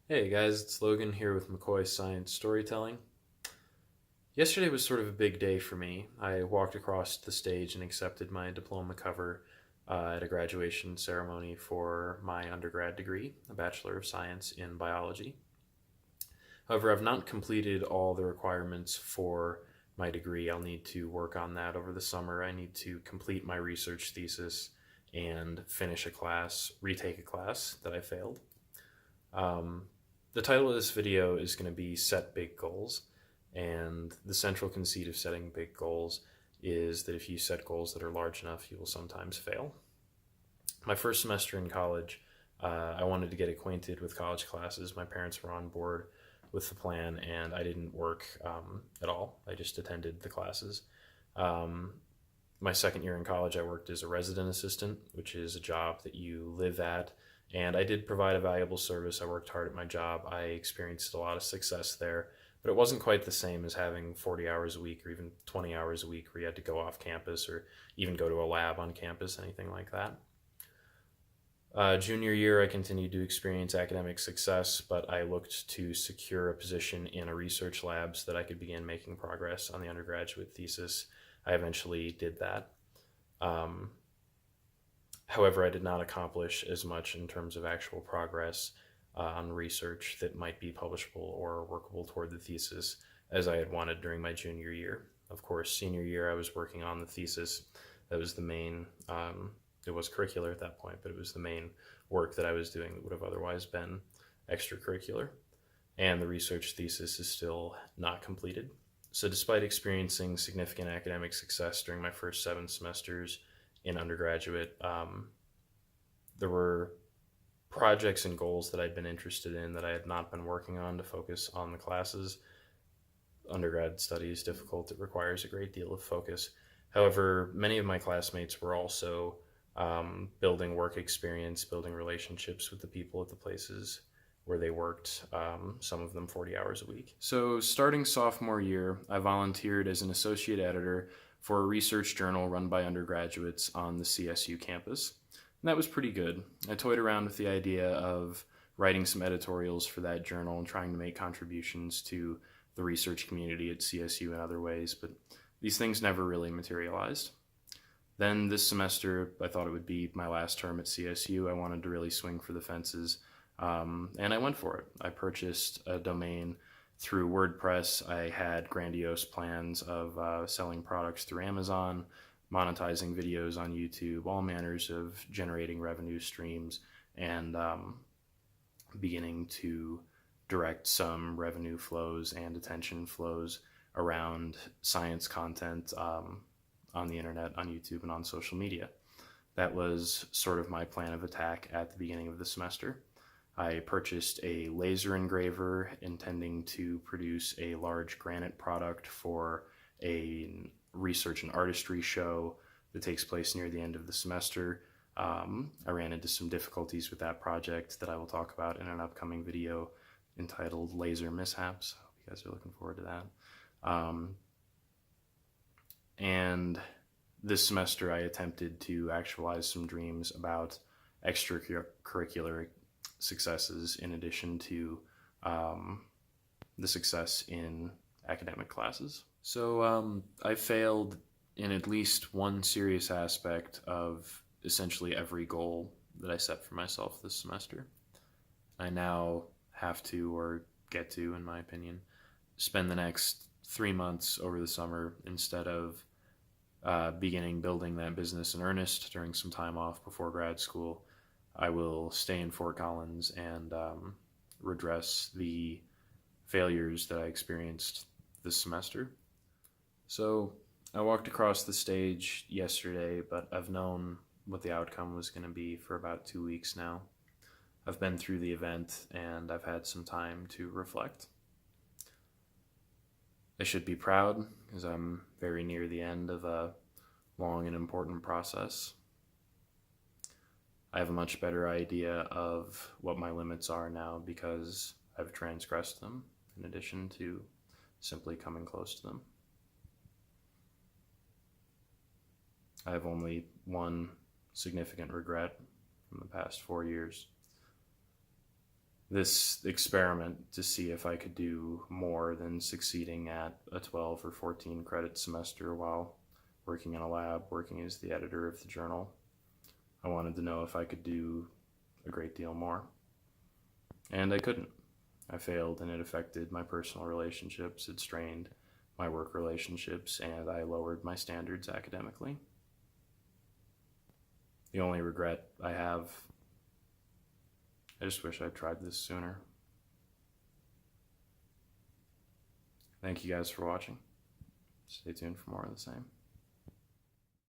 Hey guys, it's Logan here with McCoy Science Storytelling. Yesterday was sort of a big day for me. I walked across the stage and accepted my diploma cover at a graduation ceremony for my undergrad degree, a Bachelor of Science in Biology. However, I've not completed all the requirements for my degree. I'll need to work on that over the summer. I need to complete my research thesis and finish a class, retake a class that I failed. Um, the title of this video is going to be Set Big Goals, and the central conceit of setting big goals is that if you set goals that are large enough, you will sometimes fail. My first semester in college, I wanted to get acquainted with college classes. My parents were on board with the plan, and I didn't work at all. I just attended the classes. Um, my second year in college, I worked as a resident assistant, which is a job that you live at. And I did provide a valuable service. I worked hard at my job. I experienced a lot of success there, but it wasn't quite the same as having 40 hours a week or even 20 hours a week where you had to go off campus or even go to a lab on campus, anything like that. Junior year, I continued to experience academic success, but I looked to secure a position in a research lab so that I could begin making progress on the undergraduate thesis. I eventually did that. Um, However, I did not accomplish as much in terms of actual progress on research that might be publishable or workable toward the thesis as I had wanted during my junior year. Of course, senior year, I was working on the thesis. That was the main, it was curricular at that point, but it was the main work that I was doing that would have otherwise been extracurricular. And the research thesis is still not completed. So, despite experiencing significant academic success during my first 7 semesters in undergraduate, there were projects and goals that I'd been interested in that I had not been working on to focus on the classes. Undergrad study is difficult, it requires a great deal of focus. However, many of my classmates were also building work experience, building relationships with the people at the places where they worked, some of them 40 hours a week. So, starting sophomore year, I volunteered as an associate editor for a research journal run by undergraduates on the CSU campus. And that was pretty good. I toyed around with the idea of writing some editorials for that journal and trying to make contributions to the research community at CSU in other ways, but these things never really materialized. Then this semester, I thought it would be my last term at CSU. I wanted to really swing for the fences, and I went for it. I purchased a domain through WordPress. I had grandiose plans of selling products through Amazon, monetizing videos on YouTube, all manners of generating revenue streams, and beginning to direct some revenue flows and attention flows around science content on the internet, on YouTube, and on social media. That was sort of my plan of attack at the beginning of the semester. I purchased a laser engraver intending to produce a large granite product for a research and artistry show that takes place near the end of the semester. I ran into some difficulties with that project that I will talk about in an upcoming video entitled Laser Mishaps. I hope you guys are looking forward to that. And this semester I attempted to actualize some dreams about extracurricular successes in addition to the success in academic classes. So I failed in at least one serious aspect of essentially every goal that I set for myself this semester. I now have to, or get to, in my opinion, spend the next 3 months over the summer instead of beginning building that business in earnest during some time off before grad school. I will stay in Fort Collins and redress the failures that I experienced this semester. So I walked across the stage yesterday, but I've known what the outcome was going to be for about 2 weeks now. I've been through the event and I've had some time to reflect. I should be proud because I'm very near the end of a long and important process. I have a much better idea of what my limits are now because I've transgressed them in addition to simply coming close to them. I have only one significant regret from the past 4 years. this experiment to see if I could do more than succeeding at a 12 or 14 credit semester while working in a lab, working as the editor of the journal. I wanted to know if I could do a great deal more. And I couldn't. I failed, and it affected my personal relationships, it strained my work relationships, and I lowered my standards academically. The only regret I have, I just wish I'd tried this sooner. Thank you guys for watching. Stay tuned for more of the same.